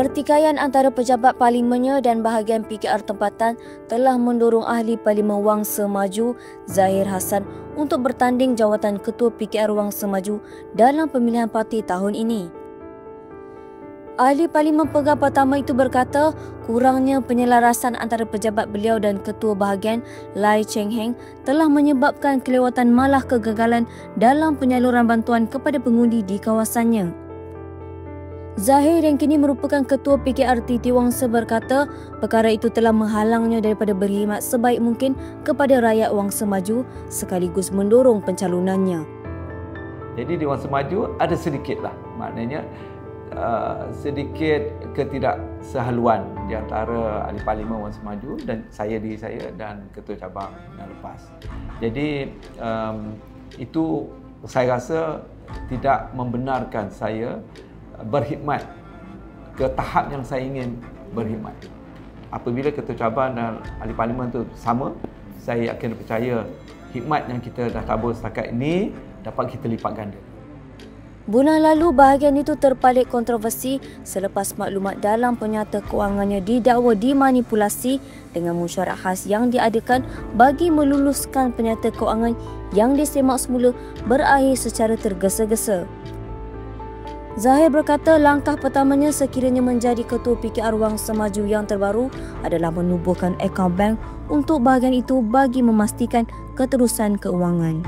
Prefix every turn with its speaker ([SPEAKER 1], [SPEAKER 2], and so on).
[SPEAKER 1] Pertikaian antara pejabat parlimennya dan bahagian PKR tempatan telah mendorong ahli Parlimen Wangsa Maju Zahir Hassan untuk bertanding jawatan Ketua PKR Wangsa Maju dalam pemilihan parti tahun ini. Ahli Parlimen Pegang Pertama itu berkata kurangnya penyelarasan antara pejabat beliau dan Ketua Bahagian Lai Cheng Heng telah menyebabkan kelewatan malah kegagalan dalam penyaluran bantuan kepada pengundi di kawasannya. Zahir yang kini merupakan Ketua PKR Titi Wangsa berkata perkara itu telah menghalangnya daripada berkhidmat sebaik mungkin kepada rakyat Wangsa Maju sekaligus mendorong pencalonannya.
[SPEAKER 2] Jadi di Wangsa Maju ada sedikitlah, maknanya sedikit ketidaksehaluan di antara ahli Parlimen Wangsa Maju dan diri saya dan Ketua Cabang yang lepas. Jadi itu saya rasa tidak membenarkan saya berkhidmat ke tahap yang saya ingin berkhidmat. Apabila Ketua Cabang dan ahli Parlimen itu sama, saya yakin percaya khidmat yang kita dah tabur setakat ini dapat kita lipat ganda.
[SPEAKER 1] Bulan lalu, bahagian itu terpalit kontroversi selepas maklumat dalam penyata kewangannya didakwa dimanipulasi dengan mesyuarat khas yang diadakan bagi meluluskan penyata kewangan yang disemak semula berakhir secara tergesa-gesa. Zahir berkata langkah pertamanya sekiranya menjadi Ketua PKR Wangsa Maju yang terbaru adalah menubuhkan akaun bank untuk bahagian itu bagi memastikan keterusan keuangan.